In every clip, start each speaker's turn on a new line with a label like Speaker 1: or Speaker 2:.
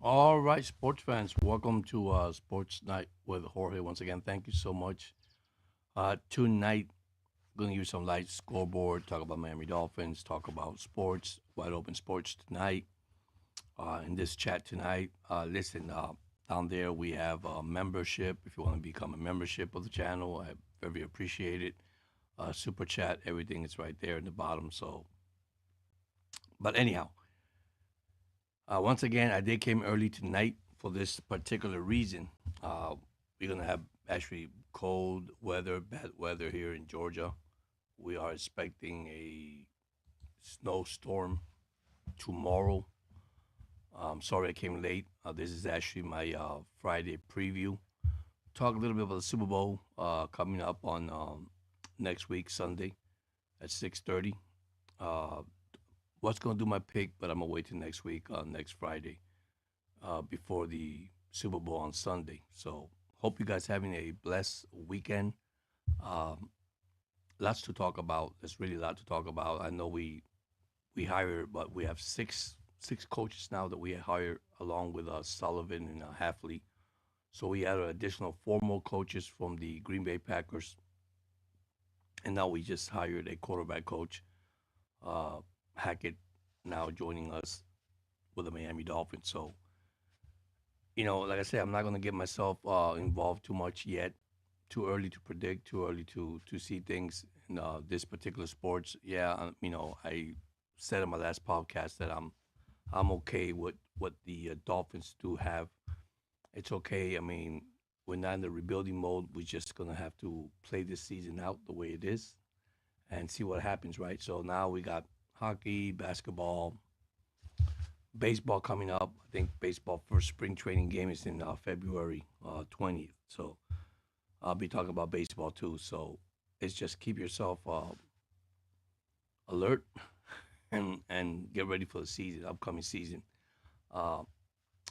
Speaker 1: All right, sports fans, welcome to Sports Night with Jorge. Once again, thank you so much. Tonight, going to give you some light scoreboard, talk about Miami Dolphins, talk about sports, wide open sports tonight. In this chat tonight, listen, down there we have membership. If you want to become a membership of the channel, I very appreciate it. Super chat, everything is right there in the bottom. So, but anyhow, once again, I did came early tonight for this particular reason. We're gonna have actually cold weather, bad weather here in Georgia. We are expecting a snowstorm tomorrow. Sorry I came late. This is actually my Friday preview. Talk a little bit about the Super Bowl coming up on next week, Sunday at 6:30. Uh, was gonna do my pick, but I'm gonna wait till next week, next Friday, before the Super Bowl on Sunday. So hope you guys having a blessed weekend. Um, Lots to talk about. There's really a lot to talk about. I know we hired, but we have six coaches now that we hired along with Sullivan and Hafley. So we added additional four more coaches from the Green Bay Packers, and now we just hired a quarterback coach, uh, Hackett, now joining us with the Miami Dolphins. So like I said, I'm not going to get myself involved too much yet. Too early to predict. Too early to see things in this particular sports. Yeah, I said in my last podcast that I'm okay with what the Dolphins do have. It's okay. I mean, we're not in the rebuilding mode. We're just gonna have to play this season out the way it is and see what happens, right? So now we got hockey, basketball, baseball coming up. I think baseball first spring training game is in February 20th. So I'll be talking about baseball too. So it's just keep yourself alert and get ready for the season, upcoming season. Uh,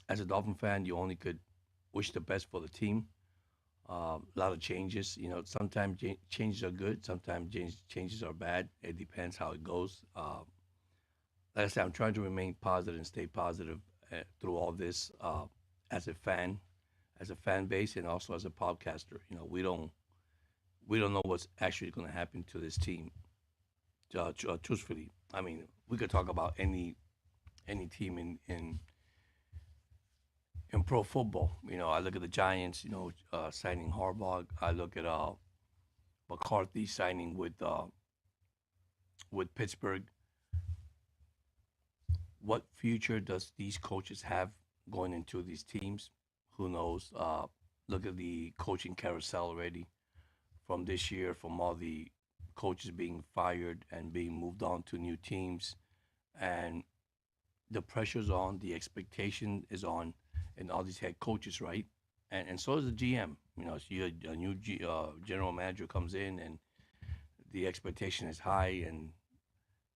Speaker 1: as a Dolphin fan, you only could wish the best for the team. A lot of changes. Sometimes changes are good. Sometimes changes are bad. It depends how it goes. Like I said, I'm trying to remain positive and stay positive through all this as a fan, as a fan base, and also as a podcaster. We don't know what's actually going to happen to this team. Truthfully, I mean, we could talk about any team in pro football. I look at the Giants. Signing Harbaugh. I look at McCarthy signing with Pittsburgh. What future does these coaches have going into these teams? Who knows? Look at the coaching carousel already from this year, from all the coaches being fired and being moved on to new teams, and the pressure's on, the expectation is on, and all these head coaches, right? And so is the GM. So a new general manager comes in, and the expectation is high,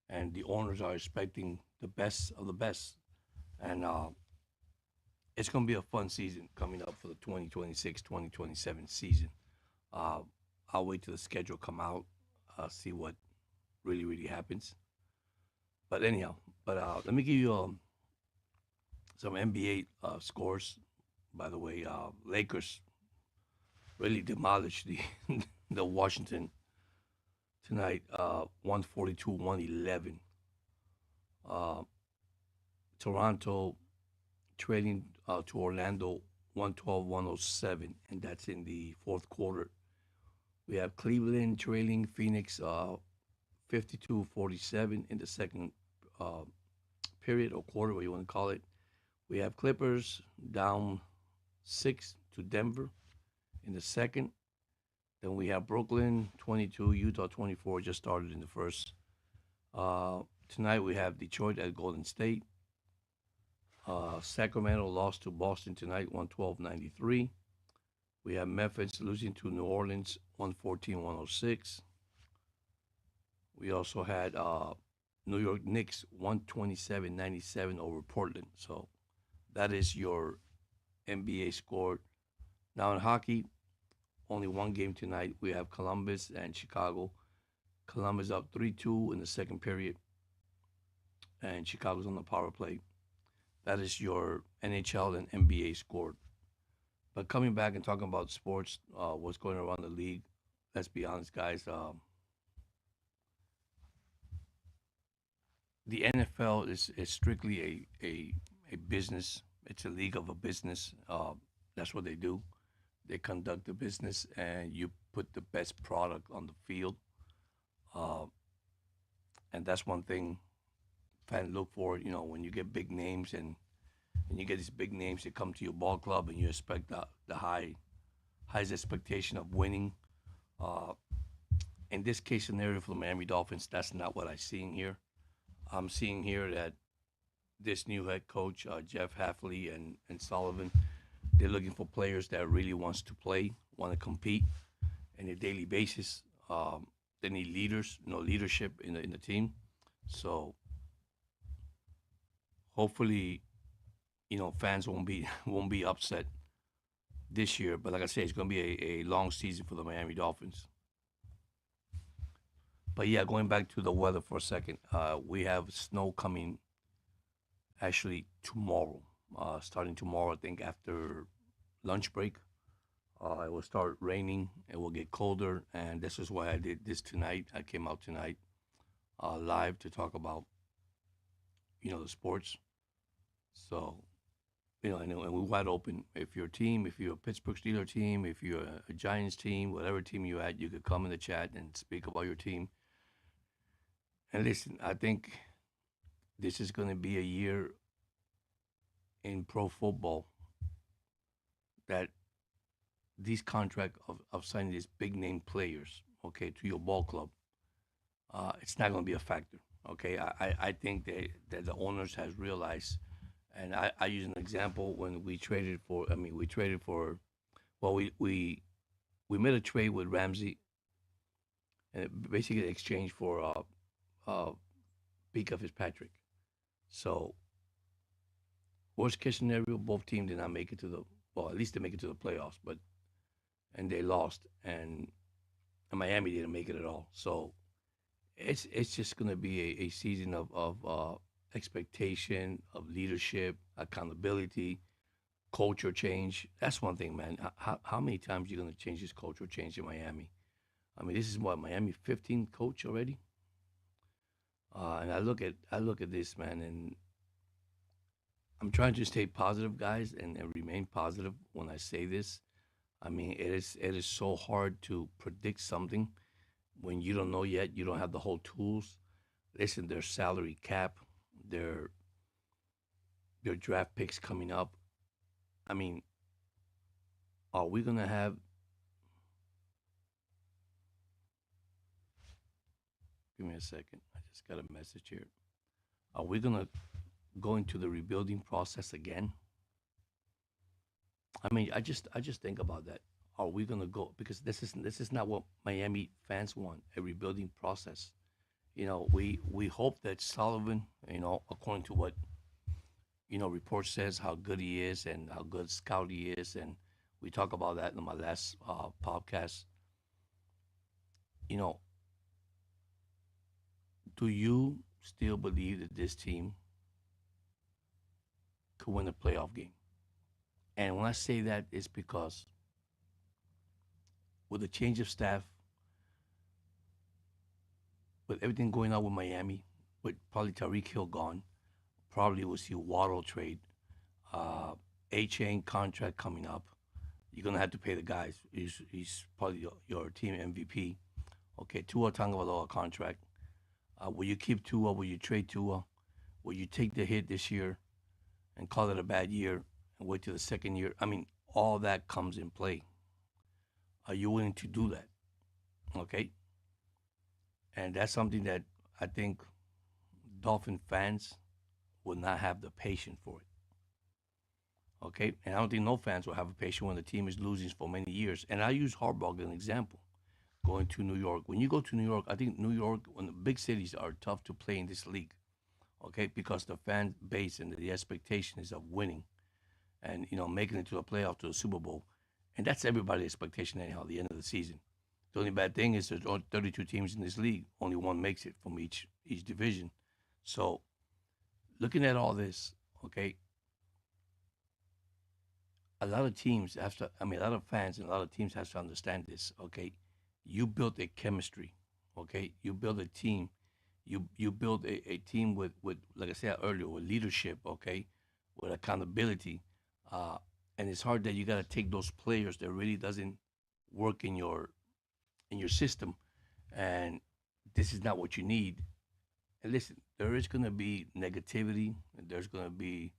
Speaker 1: and the owners are expecting the best of the best. And it's going to be a fun season coming up for the 2026-2027 season. Uh, I'll wait till the schedule come out, see what really happens. But anyhow, let me give you some NBA scores. By the way, Lakers really demolished the the Washington tonight, 142-111. Uh, Toronto trading to Orlando 112-107, and that's in the fourth quarter. We have Cleveland trailing Phoenix 52-47 in the second uh, period or quarter, what you want to call it. We have Clippers down 6 to Denver in the second. Then we have Brooklyn 22, Utah 24, just started in the first. Uh, Tonight we have Detroit at Golden State. Sacramento lost to Boston tonight, 112-93. We have Memphis losing to New Orleans, 114-106. We also had New York Knicks, 127-97 over Portland. So that is your NBA score. Now in hockey, only one game tonight. We have Columbus and Chicago. Columbus up 3-2 in the second period, and Chicago's on the power play. That is your NHL and NBA score. But coming back and talking about sports, what's going around the league, let's be honest, guys. The NFL is strictly a business. It's a league of a business. That's what they do. They conduct the business, and you put the best product on the field. Uh, and that's one thing fans look for. When you get big names and you get these big names that come to your ball club, and you expect the highest expectation of winning. Uh, in this case scenario for the Miami Dolphins, that's not what I'm seeing here. I'm seeing here that this new head coach, Jeff Hafley and Sullivan, they're looking for players that really wants to play, want to compete on a daily basis. They need leaders, leadership in the team. So hopefully, fans won't be upset this year. But like I said, it's going to be a long season for the Miami Dolphins. But yeah, going back to the weather for a second, we have snow coming actually tomorrow. Starting tomorrow, I think after lunch break, it will start raining. It will get colder, and this is why I did this tonight. I came out tonight live to talk about the sports. So and we're wide open. If you're a team, if you're a Pittsburgh Steelers team, if you're a Giants team, whatever team you're at, you could come in the chat and speak about your team. And listen, I think this is going to be a year in pro football that these contract of signing these big name players, okay, to your ball club, it's not going to be a factor. Okay, I think that the owners has realized, and I use an example when we traded for. I mean, we traded for. Well, we made a trade with Ramsey, and basically in exchange for Pika Fitzpatrick. So worst case scenario, both teams did not make it to the. Well, at least they make it to the playoffs, but and they lost, and Miami didn't make it at all. So it's just going to be a season of expectation, of leadership, accountability, culture change. That's one thing, man. How many times are you going to change this culture change in Miami? I mean, this is what Miami 15 coach already. And I look at this, man, and I'm trying to stay positive, guys, and remain positive when I say this. I mean, it is so hard to predict something when you don't know yet. You don't have the whole tools. Listen, their salary cap, their their draft picks coming up. I mean, are we gonna have? Give me a second. I just got a message here. Are we gonna go into the rebuilding process again? I mean, I just think about that. Are we gonna go because this is not what Miami fans want, a rebuilding process. We hope that Sullivan, according to what report says, how good he is and how good scout he is, and we talk about that in my last podcast. You know, do you still believe that this team could win a playoff game? And when I say that, it's because with the change of staff, with everything going on with Miami, with probably Tariq Hill gone, probably we'll see a Waddle trade, uh, A Chain contract coming up. You're gonna have to pay the guys. He's probably your team MVP. Okay, Tua Tagovailoa contract. Will you keep Tua? Will you trade Tua? Will you take the hit this year and call it a bad year and wait till the second year? I mean, all that comes in play. Are you willing to do that? Okay, and that's something that I think Dolphin fans will not have the patience for it. Okay, and I don't think no fans will have a patience when the team is losing for many years. And I use Harbaugh as an example. Going to New York. When you go to New York, I think New York, when the big cities are tough to play in this league, okay, because the fan base and the expectation is of winning and making it to a playoff to a Super Bowl, and that's everybody's expectation anyhow. At the end of the season, the only bad thing is there's only 32 teams in this league. Only one makes it from each division. So, looking at all this, okay, a lot of teams have to. I mean, a lot of fans and a lot of teams have to understand this. Okay, you built a chemistry. Okay, you build a team. You build a team with like I said earlier with leadership. Okay, with accountability. Uh, and it's hard that you got to take those players that really doesn't work in your system, and this is not what you need. And listen, there is going to be negativity, and there's going to be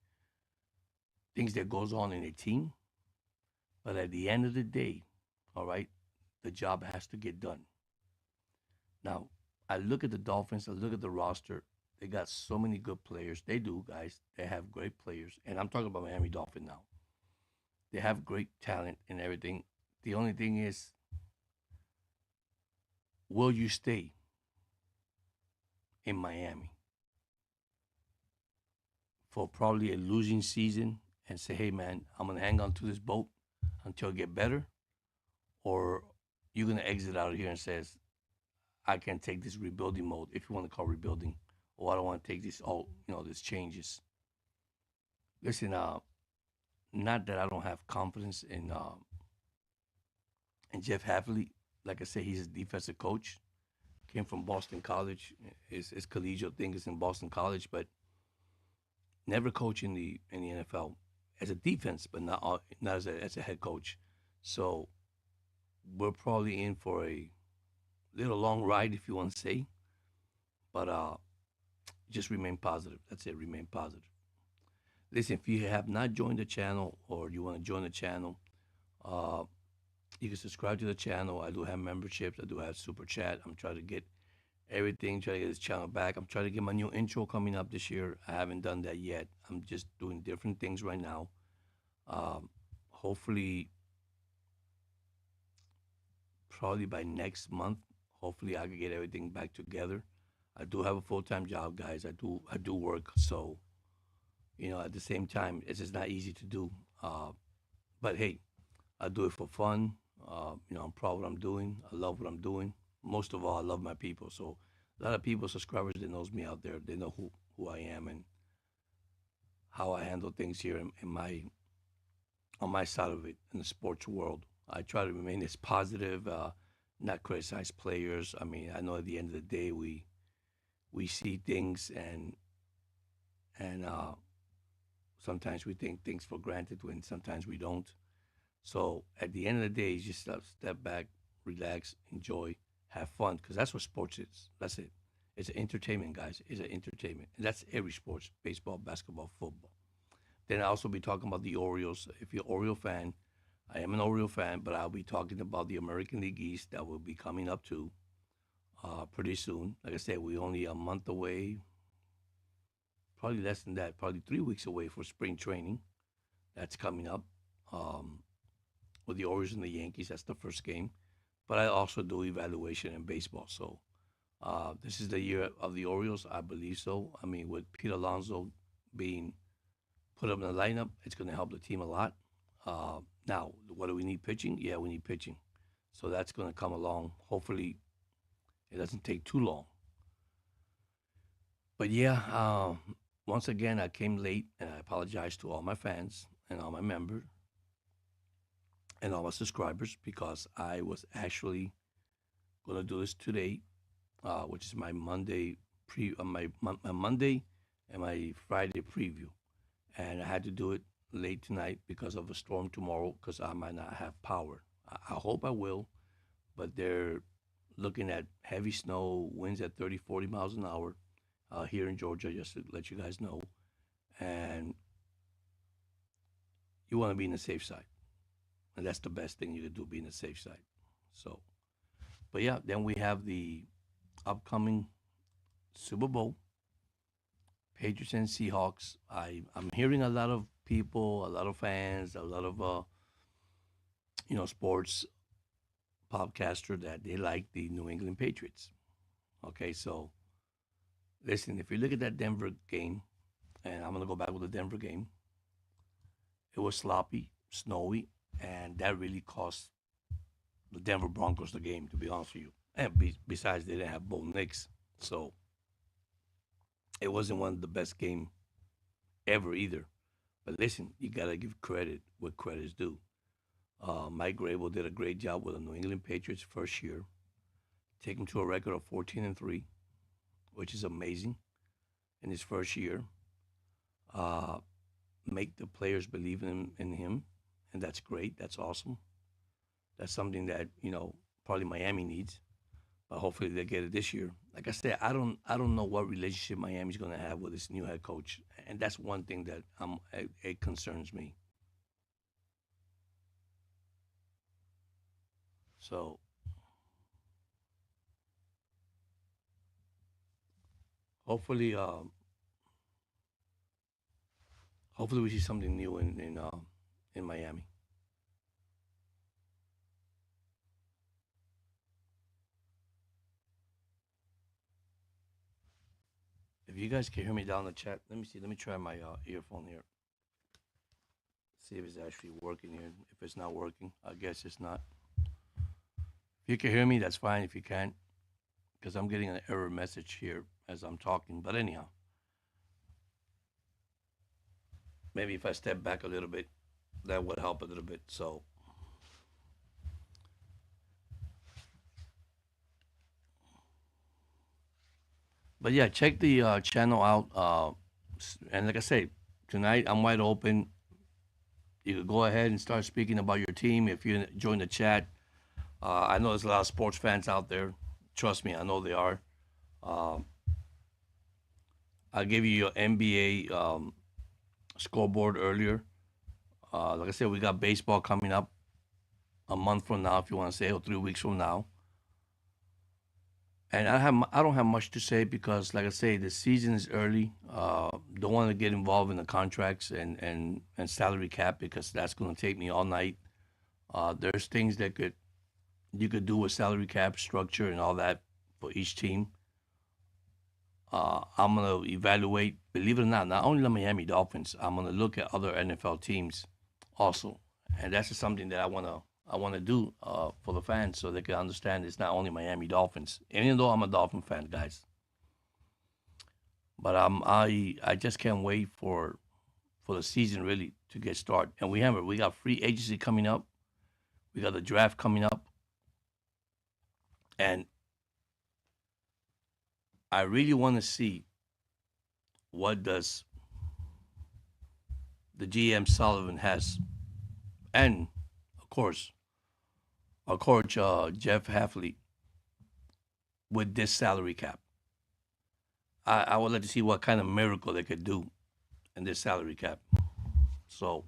Speaker 1: things that goes on in a team. But at the end of the day, all right, the job has to get done. Now, I look at the Dolphins, I look at the roster. They got so many good players. They do, guys. They have great players. And I'm talking about Miami Dolphin now. They have great talent and everything. The only thing is, will you stay in Miami for probably a losing season and say, hey, man, I'm going to hang on to this boat until I get better? Or you're going to exit out of here and says, I can't take this rebuilding mode, if you want to call rebuilding, or I don't want to take this all, this changes. Listen, not that I don't have confidence in Jeff Hafley. Like I said, he's a defensive coach. Came from Boston College. His collegiate thing is in Boston College, but never coached in the NFL as a defense, but not as a head coach. So we're probably in for a little long ride, if you want to say, but just remain positive. That's it. Remain positive. Listen, if you have not joined the channel or you want to join the channel, uh, you can subscribe to the channel. I do have memberships. I do have super chat. I'm trying to get everything, trying to get this channel back. I'm trying to get my new intro coming up this year. I haven't done that yet. I'm just doing different things right now. Hopefully, probably by next month, hopefully I can get everything back together. I do have a full-time job, guys. I do work, so at the same time, it's just not easy to do. But hey, I do it for fun. I'm proud of what I'm doing. I love what I'm doing. Most of all, I love my people. So a lot of people, subscribers that knows me out there, they know who I am and how I handle things here in my on my side of it in the sports world. I try to remain as positive, not criticize players. I mean, I know at the end of the day we see things and sometimes we take things for granted when sometimes we don't. So at the end of the day, you just step back, relax, enjoy, have fun, because that's what sports is. That's it. It's an entertainment, guys. It's an entertainment, and that's every sports: baseball, basketball, football. Then I'll also be talking about the Orioles. If you're an Oriole fan, I am an Oriole fan, but I'll be talking about the American League East that will be coming up too pretty soon. Like I said, we're only a month away, probably less than that, probably 3 weeks away for spring training. That's coming up with the Orioles and the Yankees. That's the first game. But I also do evaluation in baseball. So this is the year of the Orioles. I believe so. I mean, with Pete Alonso being put up in the lineup, it's going to help the team a lot. Now, what do we need pitching? Yeah, we need pitching. So that's going to come along. Hopefully, it doesn't take too long. But yeah, once again, I came late, and I apologize to all my fans and all my members and all my subscribers because I was actually going to do this today, which is my Monday my Monday and my Friday preview, and I had to do it late tonight because of a storm tomorrow because I might not have power. I hope I will, but they're looking at heavy snow, winds at 30, 40 miles an hour here in Georgia, just to let you guys know. And you want to be in the safe side. And that's the best thing you can do, be in the safe side. So, but yeah, then we have the upcoming Super Bowl, Patriots and Seahawks. I'm hearing a lot of people, a lot of fans, a lot of sports podcaster that they like the New England Patriots. Okay, so listen, if you look at that Denver game, and I'm gonna go back with the Denver game, it was sloppy, snowy, and that really cost the Denver Broncos the game, to be honest with you. And besides, they didn't have Bo Nix, so it wasn't one of the best game ever either. But listen, you gotta give credit where credit's due. Mike Grable did a great job with the New England Patriots first year, take him to a record of 14-3, which is amazing in his first year. Uh, make the players believe in him, and that's great. That's awesome. That's something that probably Miami needs, but hopefully they get it this year. Like I said, I don't know what relationship Miami's going to have with this new head coach, and that's one thing that it concerns me. So hopefully, hopefully we see something new in Miami. If you guys can hear me down the chat, let me see. Let me try my earphone here. See if it's actually working here. If it's not working, I guess it's not. If you can hear me, that's fine. If you can't, because I'm getting an error message here as I'm talking. But anyhow, maybe if I step back a little bit, that would help a little bit. So, but yeah, check the channel out. And like I say, tonight I'm wide open. You could go ahead and start speaking about your team if you join the chat. I know there's a lot of sports fans out there. Trust me, I know they are. Um, I gave you your NBA scoreboard earlier. Like I said, we got baseball coming up a month from now, if you want to say, or 3 weeks from now. And I don't have much to say because, like I say, the season is early. Don't want to get involved in the contracts and salary cap because that's going to take me all night. There's things that you could do with salary cap structure and all that for each team. I'm gonna evaluate, believe it or not only the Miami Dolphins. I'm gonna look at other NFL teams also, and that's just something that I wanna do for the fans so they can understand it's not only Miami Dolphins. Even though I'm a Dolphin fan, guys, but I just can't wait for the season really to get started. And we got free agency coming up. We got the draft coming up, and I really want to see what does the GM Sullivan has, and of course our coach Jeff Hafley with this salary cap. I would like to see what kind of miracle they could do in this salary cap. So,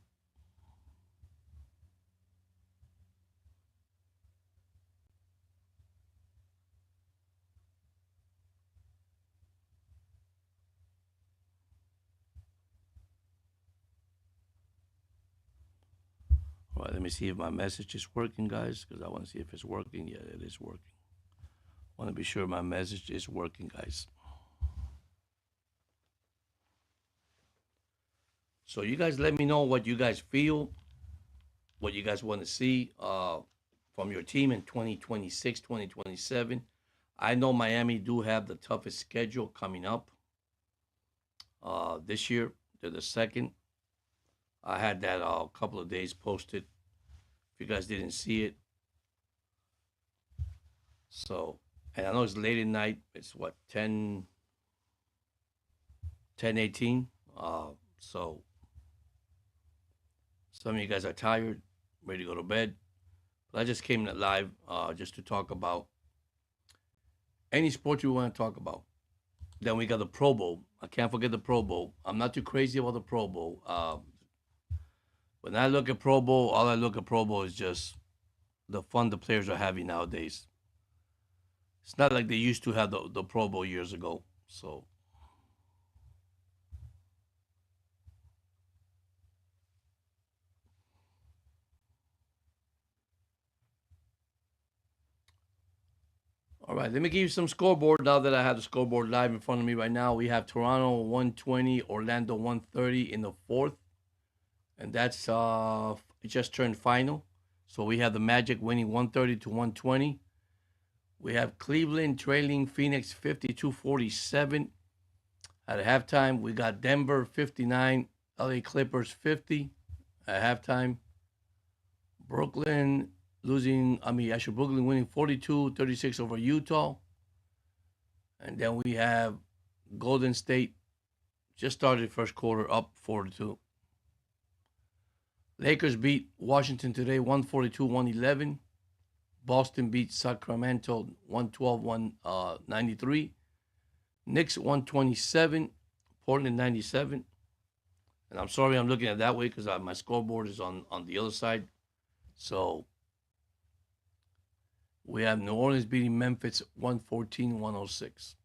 Speaker 1: all right, let me see if my message is working, guys, because I want to see if it's working. Yeah, it is working. I want to be sure my message is working, guys. So you guys let me know what you guys feel, what you guys want to see from your team in 2026, 2027. I know Miami do have the toughest schedule coming up this year. They're the second. I had that a couple of days posted. If you guys didn't see it, so and I know it's late at night. It's what 10:18. So some of you guys are tired, ready to go to bed. But I just came live just to talk about any sport you want to talk about. Then we got the Pro Bowl. I can't forget the Pro Bowl. I'm not too crazy about the Pro Bowl. When I look at Pro Bowl, all I look at Pro Bowl is just the fun the players are having nowadays. It's not like they used to have the Pro Bowl years ago. So, all right, let me give you some scoreboard now that I have the scoreboard live in front of me right now. We have Toronto 120, Orlando 130 in the fourth, and that's it just turned final. So we have the Magic winning 130 to 120. We have Cleveland trailing Phoenix 52-47. At halftime, we got Denver 59, LA Clippers 50 at halftime. Brooklyn Brooklyn winning 42-36 over Utah. And then we have Golden State just started first quarter up 4-2. Lakers beat Washington today 142-111. Boston beat Sacramento 112-193. Knicks 127, Portland 97. And I'm sorry I'm looking at it that way because my scoreboard is on the other side. So we have New Orleans beating Memphis 114-106.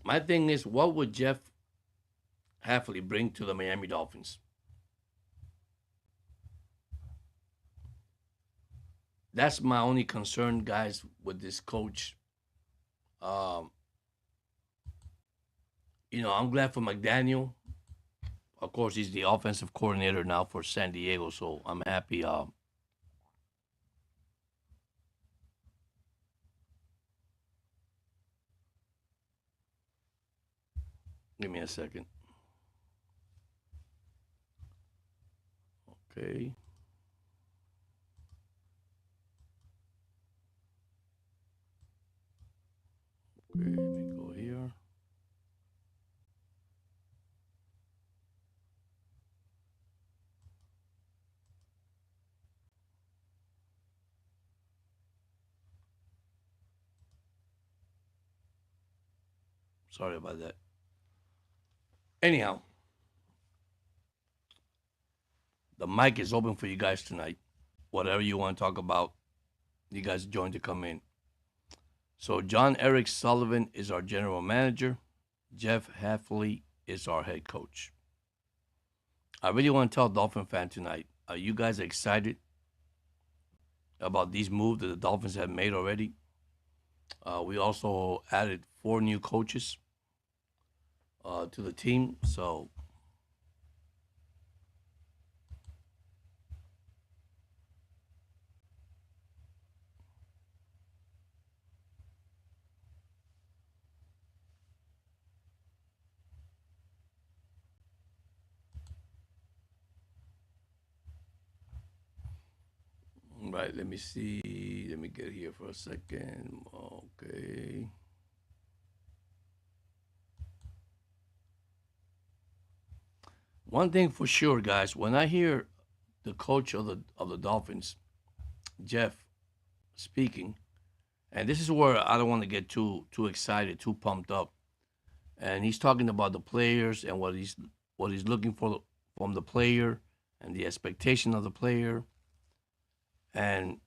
Speaker 1: My thing is, what would Jeff Hafley bring to the Miami Dolphins? That's my only concern, guys, with this coach. Um, I'm glad for McDaniel. Of course, he's the offensive coordinator now for San Diego, so I'm happy. Give me a second. Okay. Okay, let me go here. Sorry about that. Anyhow, the mic is open for you guys tonight. Whatever you want to talk about, you guys join to come in. So John Eric Sullivan is our general manager. Jeff Hafley is our head coach. I really want to tell Dolphin fan tonight, are you guys excited about these moves that the Dolphins have made already? We also added 4 new coaches to the team. So right, let me see. Let me get here for a second. Okay. One thing for sure, guys, when I hear the coach of the Dolphins, Jeff, speaking, and this is where I don't want to get too excited, too pumped up. And he's talking about the players and what he's looking for from the player and the expectation of the player. And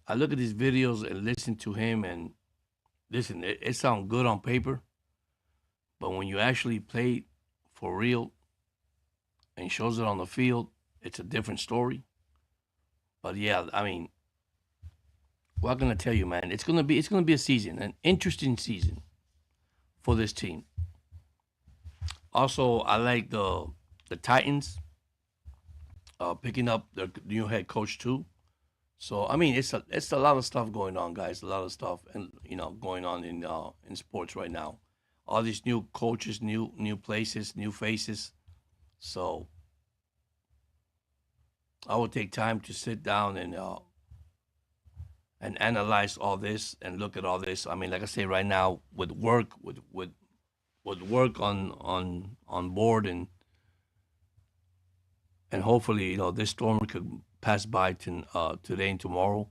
Speaker 1: I look at these videos and listen to him, and listen, it sounds good on paper, but when you actually play for real and shows it on the field, it's a different story. But yeah, I mean, what can I tell you, man? It's gonna be a season, an interesting season for this team. Also, I like the Titans picking up their new head coach too. So I mean, it's a lot of stuff going on, guys. A lot of stuff, and going on in sports right now. All these new coaches, new places, new faces. So I will take time to sit down and analyze all this and look at all this. I mean, like I say, right now with work, with work on board, and hopefully this storm could pass by today and tomorrow.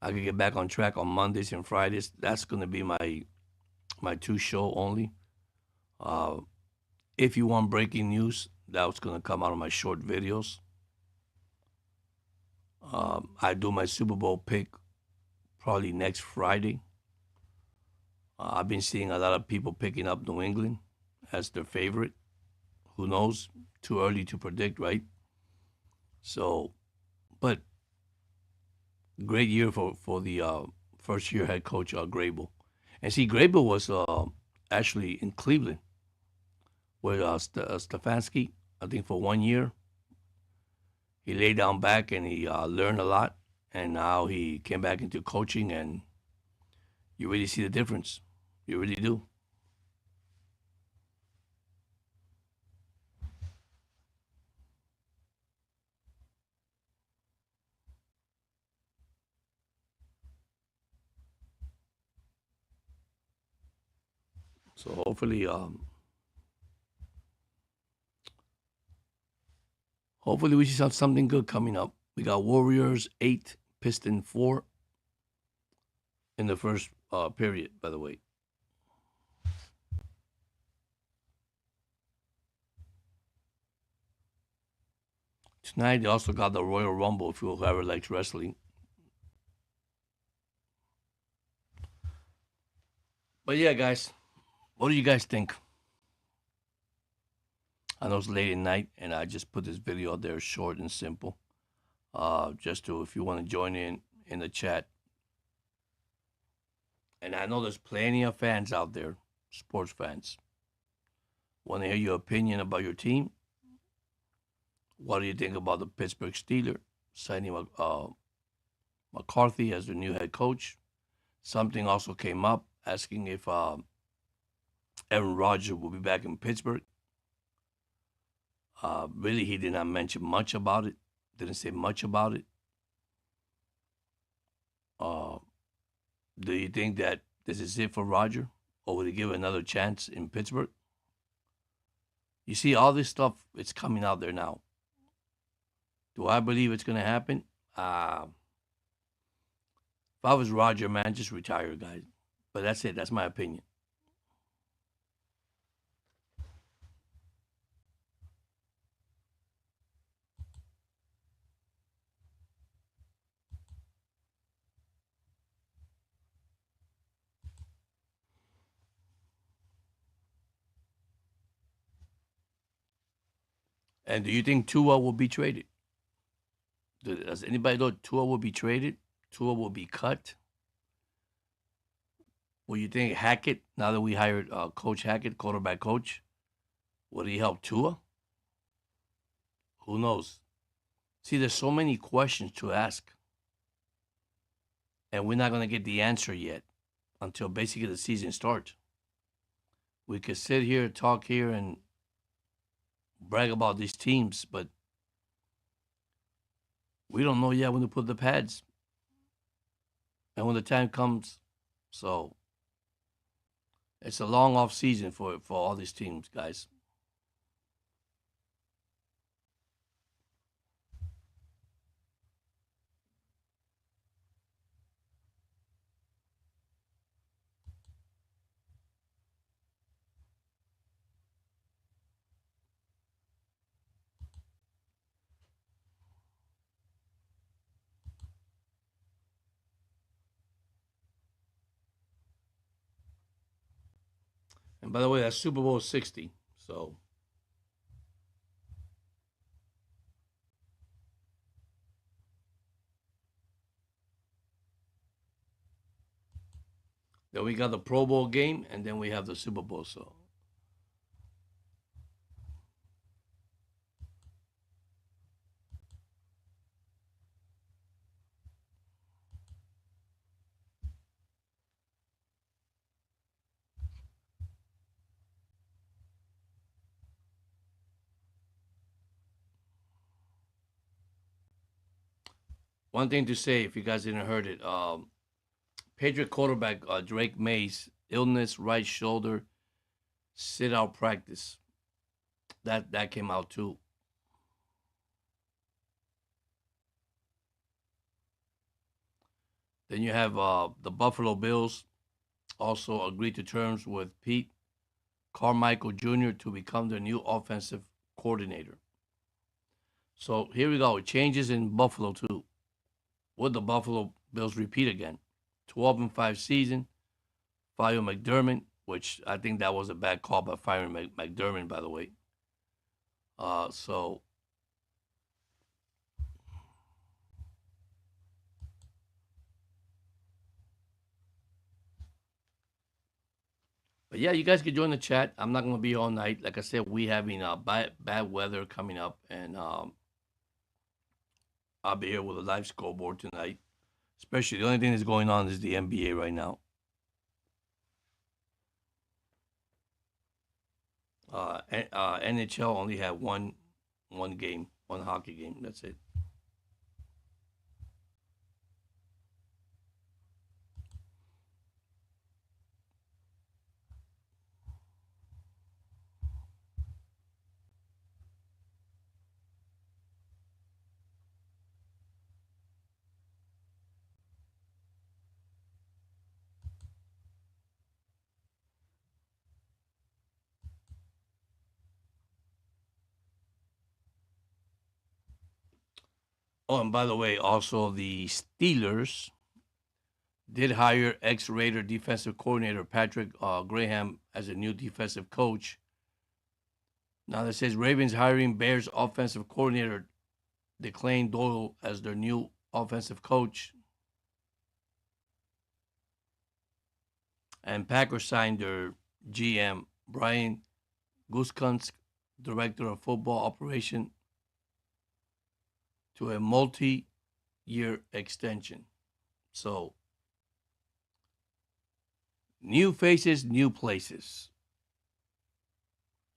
Speaker 1: I could get back on track on Mondays and Fridays. That's gonna be my 2 show only. Uh, if you want breaking news, that's gonna come out of my short videos. I do my Super Bowl pick probably next Friday. I've been seeing a lot of people picking up New England as their favorite. Who knows? Too early to predict, right? So, but great year for the first year head coach Grable. And see, Grable was actually in Cleveland with Stefanski, I think for 1 year. He laid down back and he learned a lot. and now he came back into coaching, and you really see the difference. You really do. So hopefully we see something good coming up. We got Warriors 8, Piston 4 in the first period, by the way. Tonight they also got the Royal Rumble if whoever likes wrestling. But yeah, guys, what do you guys think? I know it's late at night, and I just put this video out there short and simple. Just to, if you want to join in the chat. And I know there's plenty of fans out there, sports fans. Want to hear your opinion about your team? What do you think about the Pittsburgh Steelers signing McCarthy as their new head coach? Something also came up asking if Aaron Rodgers will be back in Pittsburgh. Really, he did not mention much about it. Didn't say much about it. Do you think that this is it for Rodgers, or will he give another chance in Pittsburgh? You see, all this stuff, it's coming out there now. Do I believe it's going to happen? If I was Rodgers, man, just retire, guys. But that's it. That's my opinion. And do you think Tua will be traded? Does anybody know Tua will be traded? Tua will be cut? Will you think Hackett, now that we hired Coach Hackett, quarterback coach, will he help Tua? Who knows? See, there's so many questions to ask. And we're not going to get the answer yet until basically the season starts. We could sit here, talk here, and brag about these teams, but we don't know yet when to put the pads and when the time comes. So it's a long off season for all these teams, guys. And by the way, that's Super Bowl 60. So then we got the Pro Bowl game, and then we have the Super Bowl. So one thing to say, if you guys didn't heard it, Patriot quarterback Drake May's illness, right shoulder, sit out practice. That came out too. Then you have the Buffalo Bills also agreed to terms with Pete Carmichael Jr. to become their new offensive coordinator. So here we go. Changes in Buffalo too. Would the Buffalo Bills repeat again? 12-5 season. Fire McDermott, which I think that was a bad call by firing McDermott, by the way. But yeah, you guys can join the chat. I'm not gonna be all night. Like I said, we having bad weather coming up, and I'll be here with a live scoreboard tonight. Especially the only thing that's going on is the NBA right now. NHL only had one game, one hockey game. That's it. Oh, and by the way, also the Steelers did hire ex-Raider defensive coordinator Patrick Graham as a new defensive coach. Now that says Ravens hiring Bears offensive coordinator Declan Doyle as their new offensive coach. And Packers signed their GM Brian Guskunsk, director of football operation, to a multi-year extension. So, new faces, new places.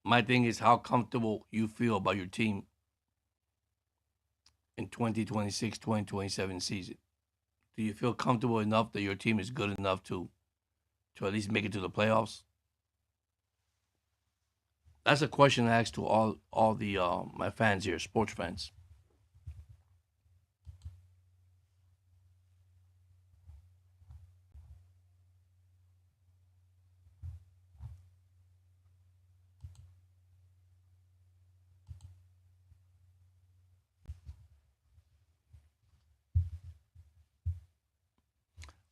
Speaker 1: My thing is how comfortable you feel about your team in 2026, 2027 season. Do you feel comfortable enough that your team is good enough to at least make it to the playoffs? That's a question I ask to all the my fans here, sports fans.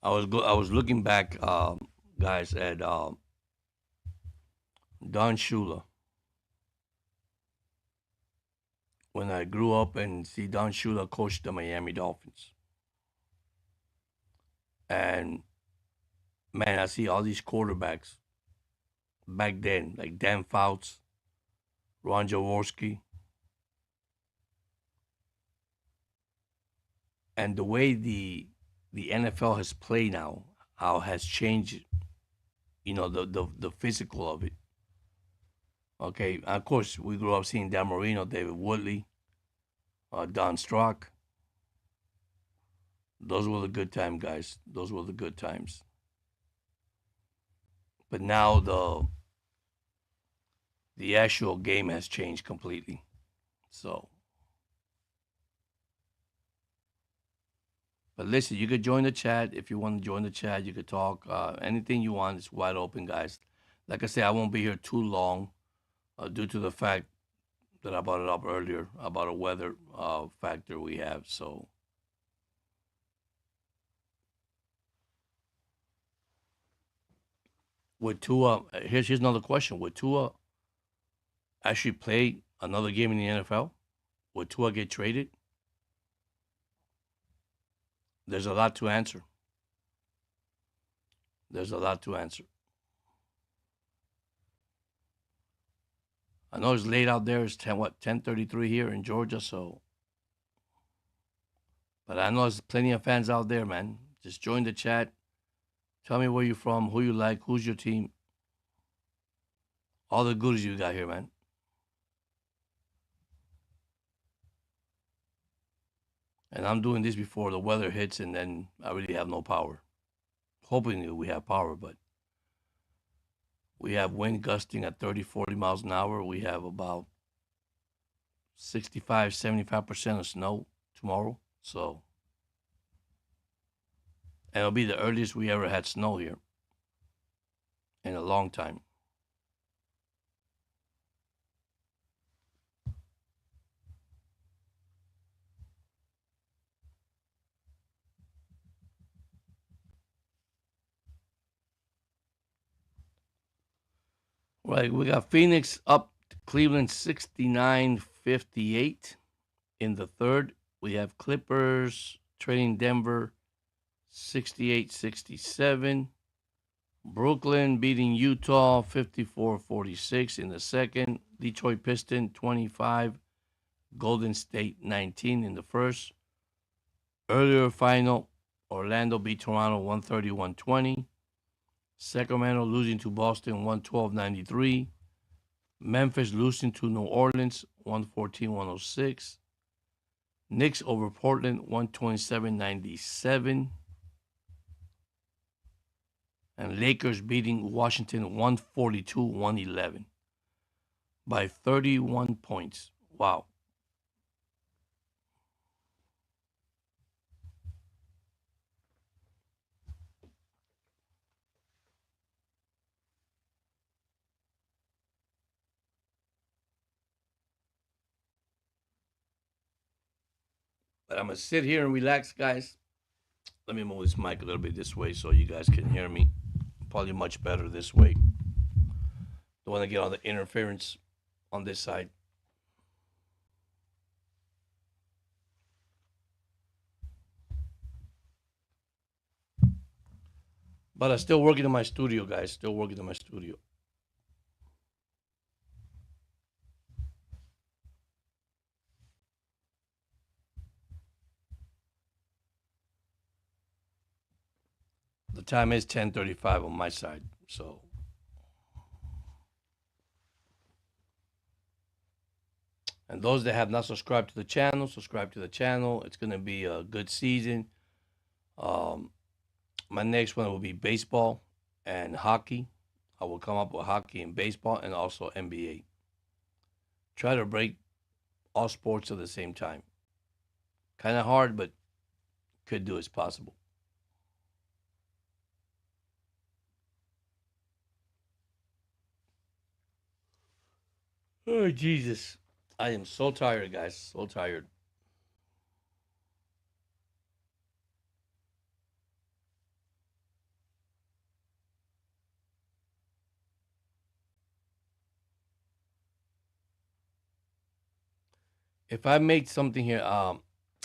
Speaker 1: I was looking back, guys, at Don Shula when I grew up and see Don Shula coach the Miami Dolphins. And man, I see all these quarterbacks back then, like Dan Fouts, Ron Jaworski, and the way the NFL has played now, how it has changed, the physical of it. Okay, of course, we grew up seeing Dan Marino, David Woodley, Don Strock. Those were the good times, guys. Those were the good times. But now the actual game has changed completely. So, but listen, you could join the chat if you want to join the chat. You could talk anything you want. It's wide open, guys. Like I said, I won't be here too long due to the fact that I brought it up earlier about a weather factor we have. So, would Tua? Here's another question: would Tua actually play another game in the NFL? Would Tua get traded? There's a lot to answer. There's a lot to answer. I know it's late out there. It's 10:33 here in Georgia. So, but I know there's plenty of fans out there, man. Just join the chat. Tell me where you're from, who you like, who's your team. All the goodies you got here, man. And I'm doing this before the weather hits, and then I really have no power. Hoping we have power, but we have wind gusting at 30, 40 miles an hour. We have about 65, 75% of snow tomorrow. So, and it'll be the earliest we ever had snow here in a long time. Right, we got Phoenix up Cleveland 69-58 in the third. We have Clippers trading Denver 68-67. Brooklyn beating Utah 54-46 in the second. Detroit Pistons 25. Golden State 19 in the first. Earlier final, Orlando beat Toronto 130-120. Sacramento losing to Boston 112-93. Memphis losing to New Orleans 114-106. Knicks over Portland 127-97. And Lakers beating Washington 142-111 by 31 points. Wow. But I'm going to sit here and relax, guys. Let me move this mic a little bit this way so you guys can hear me. Probably much better this way. Don't want to get all the interference on this side. But I'm still working in my studio, guys. Still working in my studio. The time is 10:35 on my side, so. And those that have not subscribed to the channel, subscribe to the channel. It's going to be a good season. My next one will be baseball and hockey. I will come up with hockey and baseball and also NBA. Try to break all sports at the same time. Kind of hard, but could do. It's possible. Oh, Jesus. I am so tired, guys. So tired. If I make something here,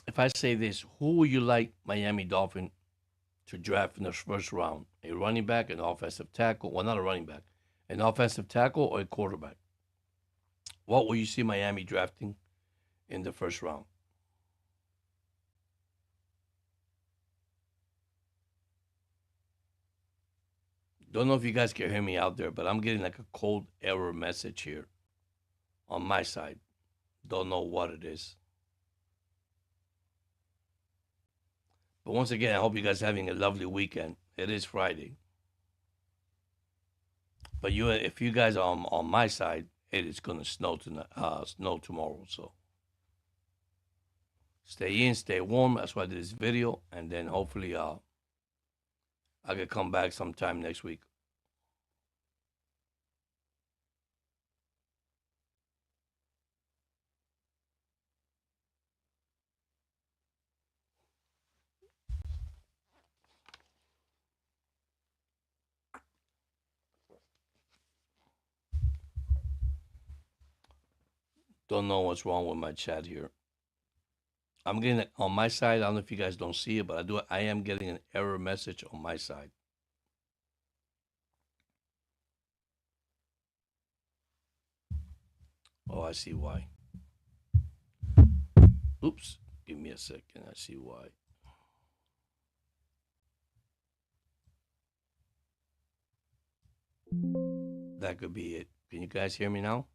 Speaker 1: if I say this, who would you like Miami Dolphin to draft in the first round? A running back, an offensive tackle? Well, not a running back. An offensive tackle or a quarterback? What will you see Miami drafting in the first round? Don't know if you guys can hear me out there, but I'm getting like a cold error message here on my side. Don't know what it is. But once again, I hope you guys are having a lovely weekend. It is Friday. But if you guys are on my side, it is gonna snow tonight, snow tomorrow. So stay in, stay warm. That's why I did this video, and then hopefully I can come back sometime next week. Don't know what's wrong with my chat here. I'm getting it on my side. I don't know if you guys don't see it, but I am getting an error message on my side. Oh, I see why. Oops. Give me a second. I see why. That could be it. Can you guys hear me now?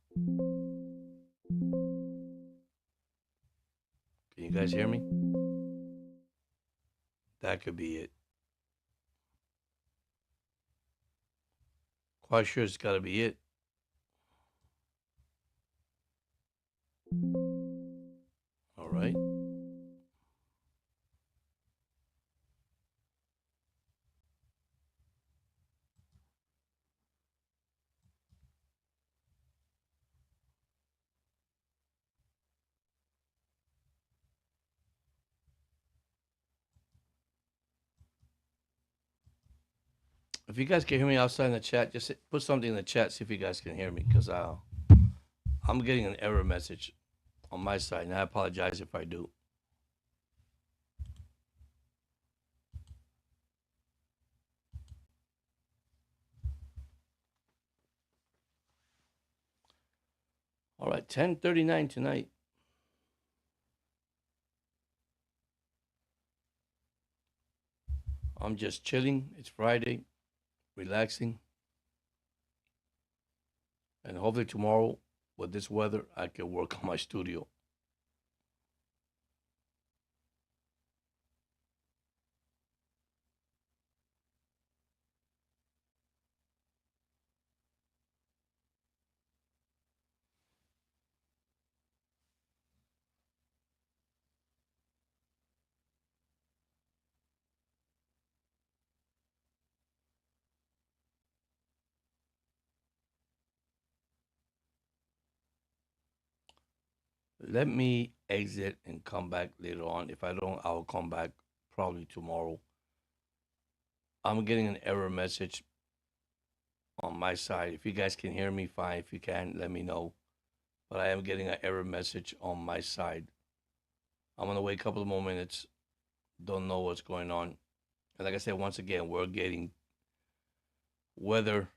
Speaker 1: Can you guys hear me? That could be it. Quite sure it's got to be it. All right. If you guys can hear me outside in the chat, just put something in the chat, see if you guys can hear me, because I'm getting an error message on my side, and I apologize if I do. All right, 10:39 tonight. I'm just chilling. It's Friday, relaxing, and hopefully tomorrow, with this weather, I can work on my studio. Let me exit and come back later on. If I don't, I'll come back probably tomorrow. I'm getting an error message on my side. If you guys can hear me, fine. If you can, let me know. But I am getting an error message on my side. I'm gonna wait a couple of more minutes. Don't know what's going on. And like I said, once again, we're getting weather,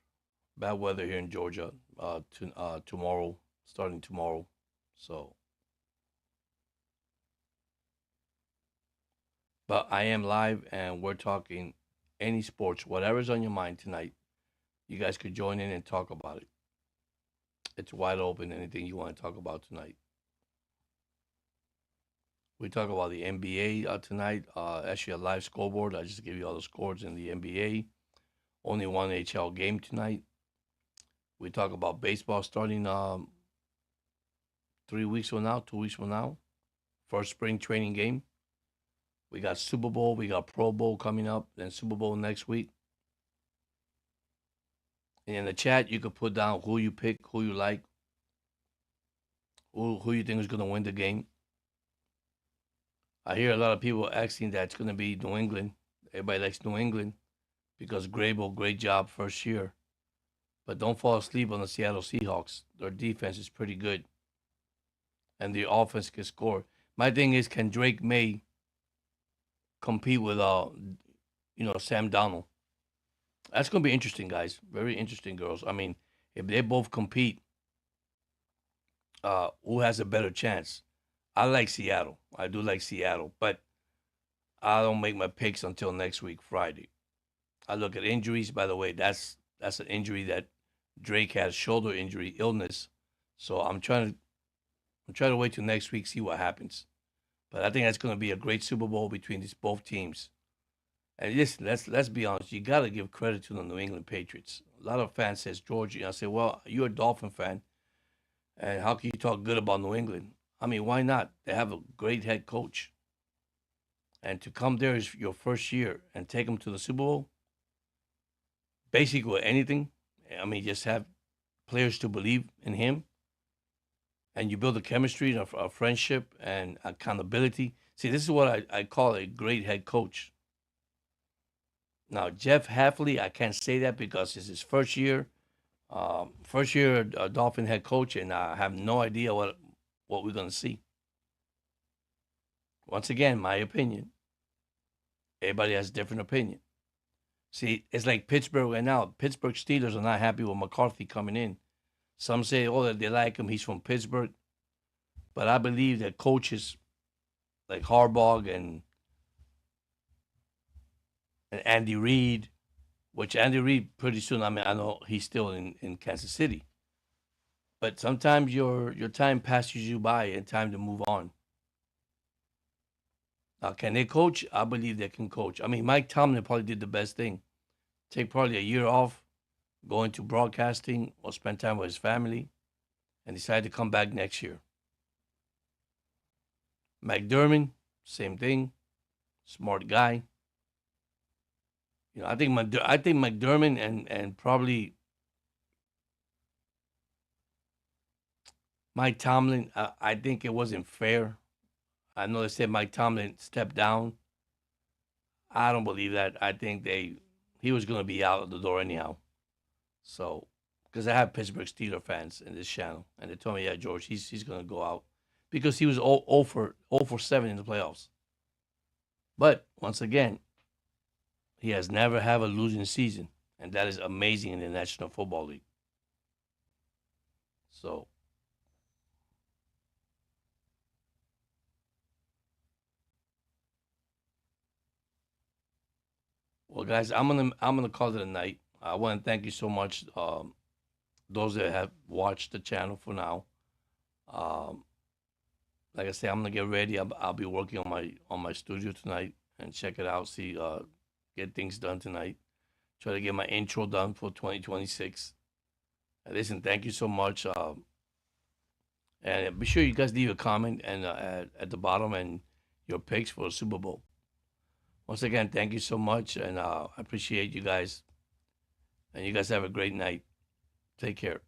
Speaker 1: bad weather here in Georgia. Tomorrow, starting tomorrow. So, but I am live, and we're talking any sports, whatever's on your mind tonight. You guys could join in and talk about it. It's wide open. Anything you want to talk about tonight. We talk about the NBA tonight. Actually, a live scoreboard. I just give you all the scores in the NBA. Only one HL game tonight. We talk about baseball starting 3 weeks from now, 2 weeks from now. First spring training game. We got Super Bowl. We got Pro Bowl coming up. Then Super Bowl next week. And in the chat, you could put down who you pick, who you like, who you think is going to win the game. I hear a lot of people asking that it's going to be New England. Everybody likes New England because Grable, great job first year. But don't fall asleep on the Seattle Seahawks. Their defense is pretty good, and their offense can score. My thing is, can Drake May compete with Sam Donald? That's going to be interesting, guys. Very interesting, girls. I mean, if they both compete, who has a better chance? I like Seattle. I do like Seattle, but I don't make my picks until next week, Friday. I look at injuries. By the way, that's an injury that Drake has, shoulder injury, illness. So I'm trying to wait till next week, see what happens. But I think that's going to be a great Super Bowl between these both teams. And listen, let's be honest. You got to give credit to the New England Patriots. A lot of fans says Georgia. I say, well, you're a Dolphin fan, and how can you talk good about New England? I mean, why not? They have a great head coach, and to come there is your first year and take them to the Super Bowl. Basically, with anything. I mean, just have players to believe in him, and you build a chemistry, a friendship, and accountability. See, this is what I call a great head coach. Now, Jeff Hafley, I can't say that because it's his first year Dolphin head coach, and I have no idea what we're gonna see. Once again, my opinion. Everybody has a different opinion. See, it's like Pittsburgh right now. Pittsburgh Steelers are not happy with McCarthy coming in. Some say, oh, that they like him. He's from Pittsburgh. But I believe that coaches like Harbaugh and Andy Reid, which Andy Reid pretty soon, I mean, I know he's still in Kansas City. But sometimes your time passes you by and time to move on. Now, can they coach? I believe they can coach. I mean, Mike Tomlin probably did the best thing. Take probably a year off, go into broadcasting or spend time with his family, and decide to come back next year. McDermott, same thing. Smart guy. I think McDermott and probably Mike Tomlin. I think it wasn't fair. I know they said Mike Tomlin stepped down. I don't believe that. I think he was going to be out of the door anyhow. So, because I have Pittsburgh Steelers fans in this channel, and they told me, yeah, George, he's going to go out because he was 0 for 7 in the playoffs. But once again, he has never had a losing season, and that is amazing in the National Football League. So, guys, I'm gonna call it a night. I want to thank you so much, those that have watched the channel for now. Um, like I say, I'm gonna get ready. I'll be working on my studio tonight and check it out. See, get things done tonight. Try to get my intro done for 2026. And listen, thank you so much. And be sure you guys leave a comment and at the bottom and your picks for the Super Bowl. Once again, thank you so much, and I appreciate you guys. And you guys have a great night. Take care.